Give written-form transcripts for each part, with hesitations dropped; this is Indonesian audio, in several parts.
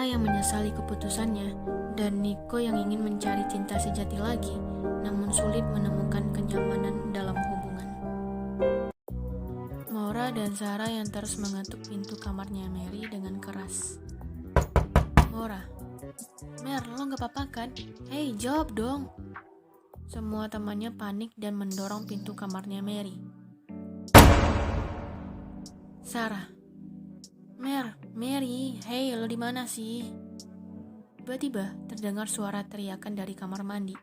yang menyesali keputusannya, dan Nico yang ingin mencari cinta sejati lagi, namun sulit menemukan kenyamanan dalam hubungan. Maura dan Sarah yang terus mengetuk pintu kamarnya Mary dengan keras. Maura, Mer, lo gak apa-apa kan? Hei, jawab dong. Semua temannya panik dan mendorong pintu kamarnya Mary. Sarah, Mer, Mary, hei, lo di mana sih? Tiba-tiba terdengar suara teriakan dari kamar mandi.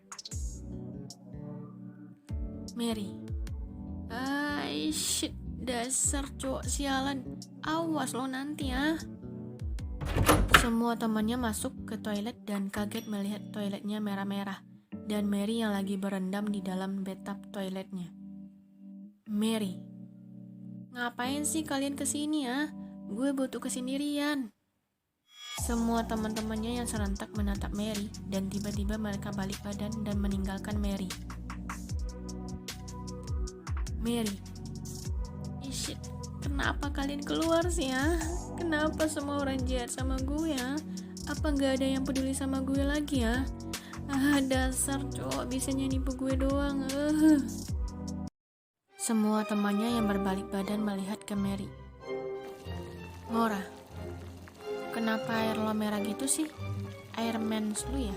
Mary, shit, dasar cowok sialan, awas lo nanti ya. Semua temannya masuk ke toilet dan kaget melihat toiletnya merah-merah dan Mary yang lagi berendam di dalam bathtub toiletnya. Mary, ngapain sih kalian kesini ya? Gue butuh kesendirian. Semua teman-temannya yang serentak menatap Mary dan tiba-tiba mereka balik badan dan meninggalkan Mary. Mary, shit, kenapa kalian keluar sih ya? Kenapa semua orang jahat sama gue ya? Apa gak ada yang peduli sama gue lagi ya? Dasar cowok bisanya nipu gue doang. Semua temannya yang berbalik badan melihat ke Mary. Maura, kenapa air lo merah gitu sih? Air mens lu ya?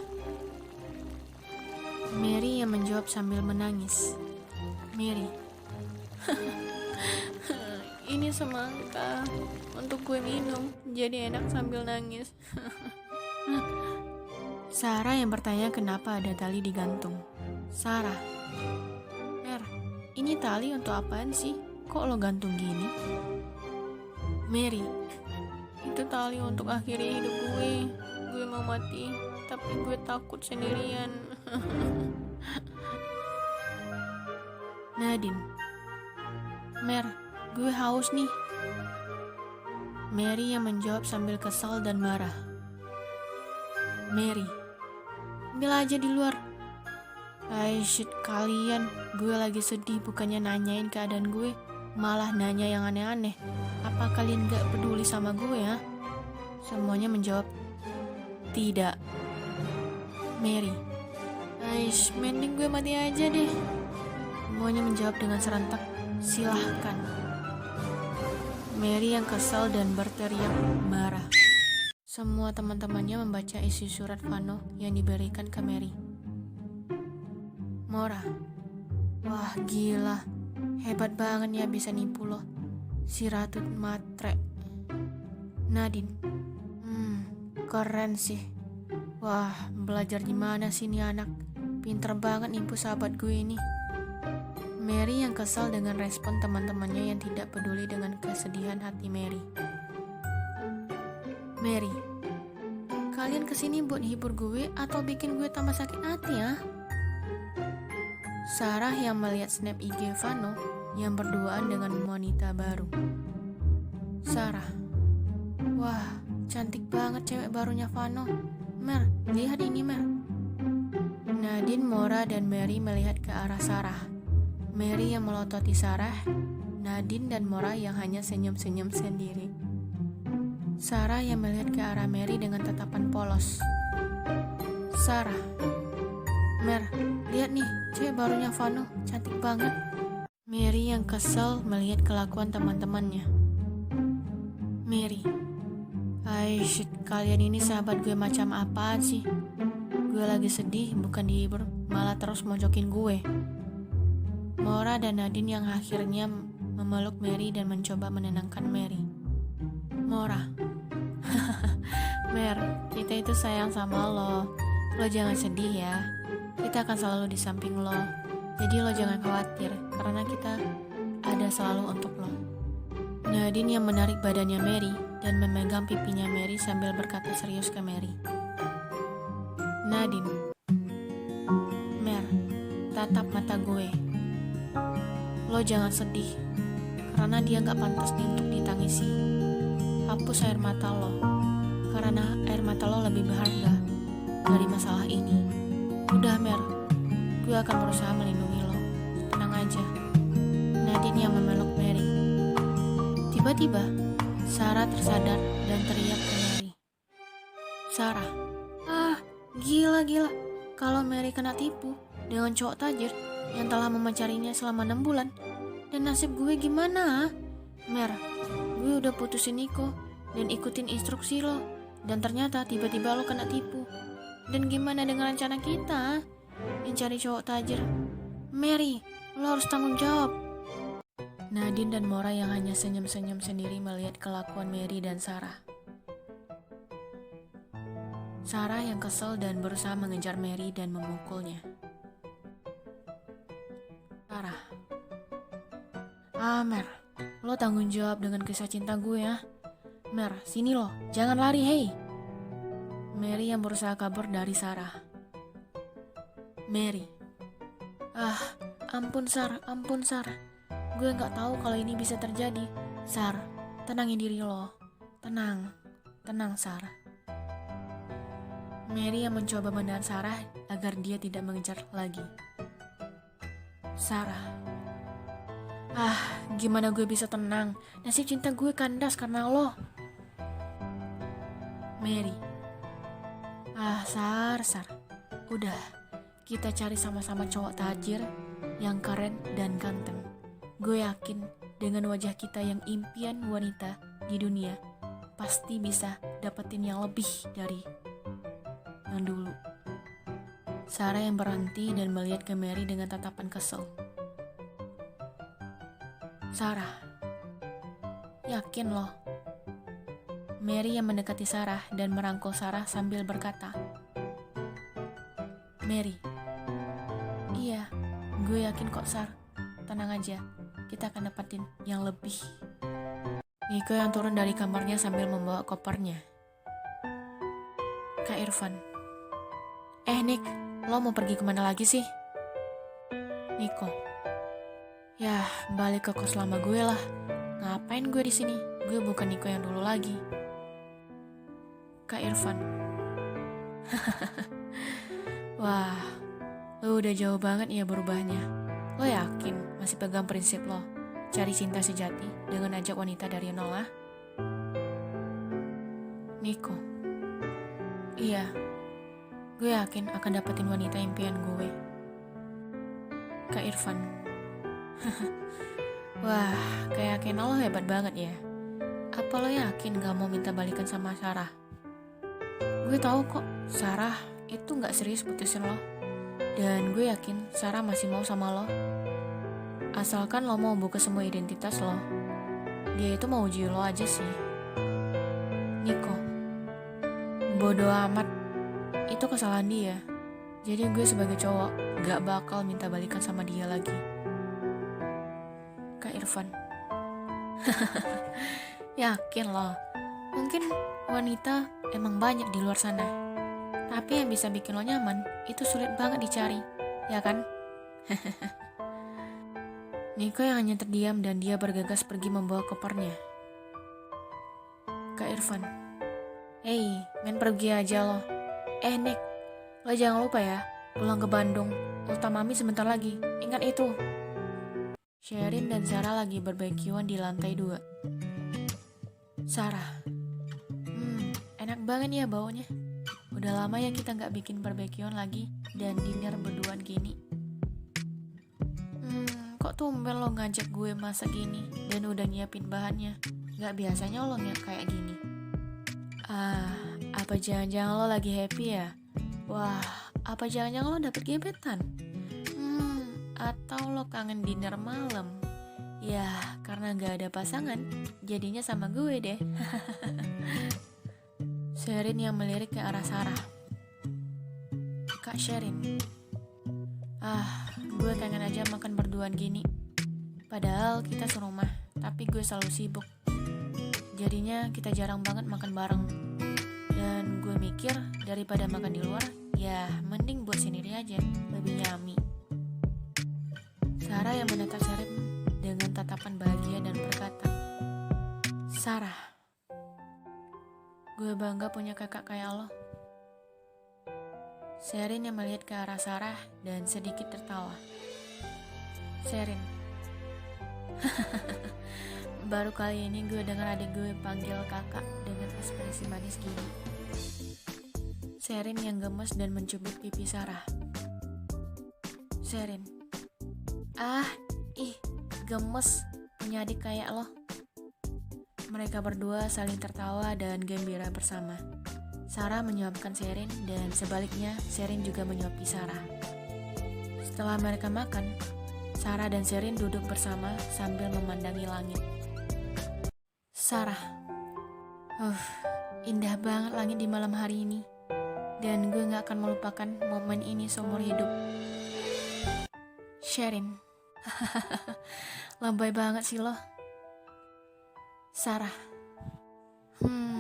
Mary yang menjawab sambil menangis. Mary, ini semangka untuk gue minum, jadi enak sambil nangis. Sarah yang bertanya kenapa ada tali digantung. Sarah, Mer, ini tali untuk apaan sih? Kok lo gantung gini? Mary, itu tali untuk akhiri hidup gue. Gue mau mati, tapi gue takut sendirian. Nadine, Mer, gue haus nih. Mary yang menjawab sambil kesal dan marah. Mary, ambil aja di luar. Shit, kalian, gue lagi sedih bukannya nanyain keadaan gue, malah nanya yang aneh-aneh. Apa kalian gak peduli sama gue ya? Semuanya menjawab, tidak. Mary, mending gue mati aja deh. Semuanya menjawab dengan serentak, silahkan. Mary yang kesal dan berteriak marah. Semua teman-temannya membaca isi surat Vano yang diberikan ke Mary. Maura, wah gila, hebat banget ya bisa nipu lo, si Ratu Matre. Nadine, keren sih. Wah, belajar di mana sih nih anak? Pinter banget nipu sahabat gue ini. Mary yang kesal dengan respon teman-temannya yang tidak peduli dengan kesedihan hati Mary. Mary, kalian kesini buat hibur gue atau bikin gue tambah sakit hati ya? Sarah yang melihat snap IG Vano yang berduaan dengan wanita baru. Sarah, wah cantik banget cewek barunya Vano. Mer, lihat ini Mer. Nadine, Maura, dan Mary melihat ke arah Sarah. Mary yang melototi Sarah, Nadine dan Maura yang hanya senyum-senyum sendiri. Sarah yang melihat ke arah Mary dengan tatapan polos. Sarah, Mer, lihat nih, cewek barunya Vano, cantik banget. Mary yang kesel melihat kelakuan teman-temannya. Mary, shit, kalian ini sahabat gue macam apaan sih? Gue lagi sedih, bukan dihibur, malah terus mojokin gue. Maura dan Nadine yang akhirnya memeluk Mary dan mencoba menenangkan Mary. Maura, Mer, kita itu sayang sama lo. Lo jangan sedih ya. Kita akan selalu di samping lo. Jadi lo jangan khawatir, karena kita ada selalu untuk lo. Nadine yang menarik badannya Mary dan memegang pipinya Mary sambil berkata serius ke Mary. Nadine, Mer, tatap mata gue. Lo jangan sedih, karena dia gak pantas nih untuk ditangisi. Hapus air mata lo, karena air mata lo lebih berharga dari masalah ini. Udah Mer, gue akan berusaha melindungi lo. Tenang aja. Nadine yang memeluk Mary. Tiba-tiba, Sarah tersadar dan teriak ke Mary. Sarah. Ah, gila. Kalau Mary kena tipu dengan cowok tajir yang telah memencarinya selama 6 bulan, dan nasib gue gimana? Mer, gue udah putusin Nico dan ikutin instruksi lo, dan ternyata tiba-tiba lo kena tipu. Dan gimana dengan rencana kita mencari cowok tajir? Mary, lo harus tanggung jawab. Nadine dan Mora yang hanya senyum-senyum sendiri melihat kelakuan Mary dan Sarah. Sarah yang kesel dan berusaha mengejar Mary dan memukulnya. Sarah. Mer, lo tanggung jawab dengan kisah cinta gue ya. Mer, sini lo, jangan lari, hei. Mary yang berusaha kabur dari Sarah. Mary. Ampun Sar. Gue gak tahu kalau ini bisa terjadi. Sar, tenangin diri lo. Tenang Sar. Mary yang mencoba menahan Sarah agar dia tidak mengejar lagi. Sarah. Gimana gue bisa tenang? Nasib cinta gue kandas karena lo. Mary. Sar. Udah, kita cari sama-sama cowok tajir yang keren dan ganteng. Gue yakin dengan wajah kita yang impian wanita di dunia, pasti bisa dapetin yang lebih dari yang dulu. Sarah yang berhenti dan melihat ke Mary dengan tatapan kesel. Sarah. Yakin loh. Mary yang mendekati Sarah dan merangkul Sarah sambil berkata, Mary. Iya, gue yakin kok Sar. Tenang aja, kita akan dapetin yang lebih. Nico yang turun dari kamarnya sambil membawa kopernya. Kak Irfan. Nick, lo mau pergi kemana lagi sih? Nico. Ya, balik ke kos lama gue lah. Ngapain gue di sini? Gue bukan Nico yang dulu lagi. Kak Irfan. Wah, lo udah jauh banget ya berubahnya. Lo yakin masih pegang prinsip lo cari cinta sejati dengan ajak wanita dari nol lah? Nico. Iya, gue yakin akan dapetin wanita impian gue. Kak Irfan. Wah, keyakinan lo hebat banget ya. Apa lo yakin gak mau minta balikan sama Sarah? Gue tahu kok Sarah itu gak serius putusin lo. Dan gue yakin Sarah masih mau sama lo. Asalkan lo mau buka semua identitas lo. Dia itu mau uji lo aja sih. Nico. Bodoh amat. Itu kesalahan dia. Jadi gue sebagai cowok gak bakal minta balikan sama dia lagi. Kak Irfan. Yakin lo. Mungkin wanita emang banyak di luar sana, tapi yang bisa bikin lo nyaman itu sulit banget dicari, ya kan? Nico yang hanya terdiam dan dia bergegas pergi membawa kopernya. Kak Irfan. Hey, main pergi aja lo. Nick, lo jangan lupa ya, pulang ke Bandung, ulta mami sebentar lagi, ingat itu. Sherin dan Sarah lagi barbekyuan di lantai 2. Sarah. Enak banget ya baunya. Udah lama ya kita gak bikin barbekyuan lagi dan dinner berduaan gini. Kok tumben lo ngajak gue masak gini dan udah nyiapin bahannya? Gak biasanya lo kayak gini. Apa jangan-jangan lo lagi happy ya? Wah, apa jangan-jangan lo dapet gebetan? Atau lo kangen dinner malam? Ya, karena gak ada pasangan, jadinya sama gue deh. Sherin yang melirik ke arah Sarah. Kak Sherin. Gue kangen aja makan berduaan gini. Padahal kita serumah, tapi gue selalu sibuk. Jadinya kita jarang banget makan bareng. Dan gue mikir daripada makan di luar, ya mending buat sendiri aja, lebih nyami. Sarah yang menatap Sherin dengan tatapan bahagia dan berkata, Sarah, gue bangga punya kakak kayak lo. Sherin yang melihat ke arah Sarah dan sedikit tertawa. Sherin. Baru kali ini gue dengar adik gue panggil kakak dengan ekspresi manis gini. Sherin yang gemes dan mencubit pipi Sarah. Sherin, ih, gemes punya adik kayak lo. Mereka berdua saling tertawa dan gembira bersama. Sarah menyuapkan Sherin dan sebaliknya Sherin juga menyuapi Sarah. Setelah mereka makan, Sarah dan Sherin duduk bersama sambil memandangi langit. Sarah, indah banget langit di malam hari ini. Dan gue gak akan melupakan momen ini seumur hidup. Sherin, lebay banget sih lo. Sarah,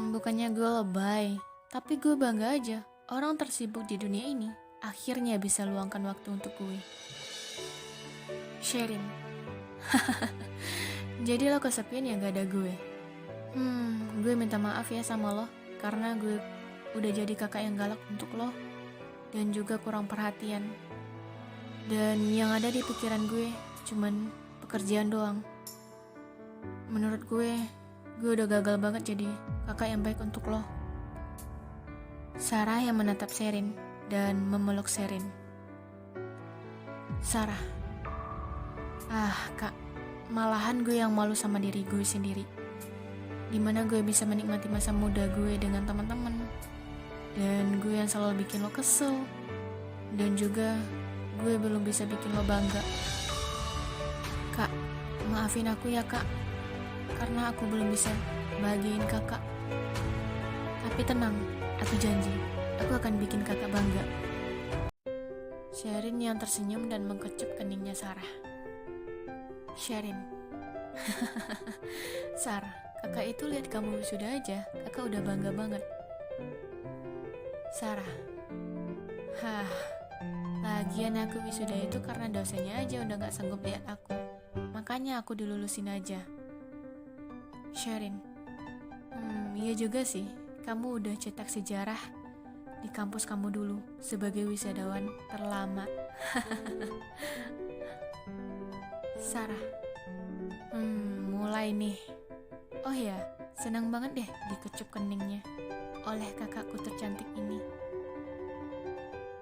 bukannya gue lebay, tapi gue bangga aja orang tersibuk di dunia ini akhirnya bisa luangkan waktu untuk gue. Sherin, jadi lo kesepian ya gak ada gue. Gue minta maaf ya sama lo karena gue udah jadi kakak yang galak untuk lo dan juga kurang perhatian. Dan yang ada di pikiran gue cuman pekerjaan doang. Menurut gue udah gagal banget jadi kakak yang baik untuk lo. Sarah yang menatap Sherin dan memeluk Sherin. Sarah, kak, malahan gue yang malu sama diri gue sendiri. Dimana gue bisa menikmati masa muda gue dengan teman-teman. Dan gue yang selalu bikin lo kesel. Dan juga gue belum bisa bikin lo bangga. Kak, maafin aku ya kak, karena aku belum bisa bahagiain kakak. Tapi tenang, aku janji, aku akan bikin kakak bangga. Sherin yang tersenyum dan mengkecup keningnya Sarah. Sherin, Sarah, kakak itu lihat kamu sudah aja, kakak udah bangga banget. Sarah, lagian aku wisuda itu karena dosennya aja udah gak sanggup lihat aku. Makanya aku dilulusin aja. Sherin, iya juga sih, kamu udah cetak sejarah di kampus kamu dulu sebagai wisadawan terlama. Sarah, mulai nih. Oh ya, senang banget deh dikecup keningnya oleh kakakku tercantik ini.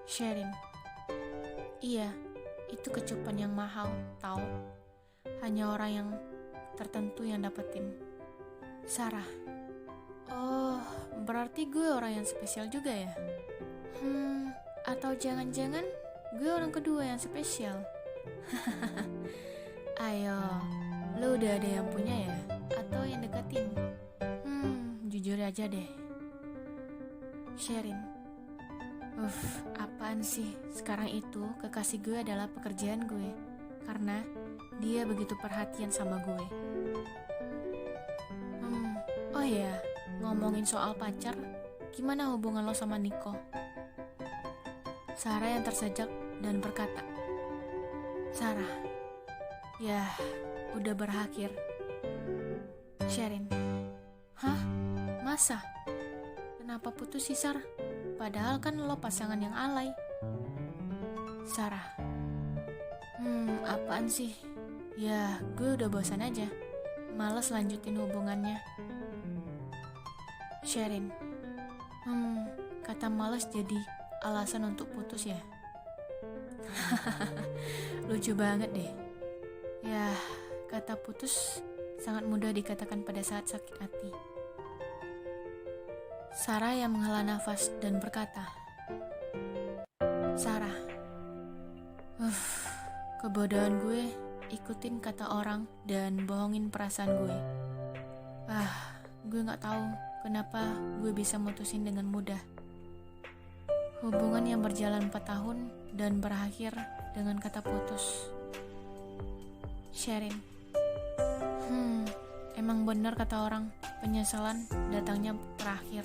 Sherin, iya, itu kecupan yang mahal, tahu? Hanya orang yang tertentu yang dapetin. Sarah, oh, berarti gue orang yang spesial juga ya? Atau jangan-jangan gue orang kedua yang spesial? Ayo, lo udah ada yang punya ya? Atau yang deketin? Jujur aja deh. Sherin, apaan sih? Sekarang itu kekasih gue adalah pekerjaan gue, karena dia begitu perhatian sama gue. Oh ya, ngomongin soal pacar, gimana hubungan lo sama Nico? Sarah yang tersejak dan berkata, Sarah, ya udah berakhir. Sherin, masa? Kenapa putus sih Sar? Padahal kan lo pasangan yang alay. Sarah, apaan sih? Ya gue udah bosan aja, males lanjutin hubungannya. Sherin, kata males jadi alasan untuk putus ya? Lucu banget deh. Ya, kata putus sangat mudah dikatakan pada saat sakit hati. Sarah yang menghela nafas dan berkata, Sarah, kebodohan gue ikutin kata orang dan bohongin perasaan gue. Gue gak tahu kenapa gue bisa mutusin dengan mudah. Hubungan yang berjalan 4 tahun dan berakhir dengan kata putus. Sherin, emang benar kata orang, penyesalan datangnya terakhir.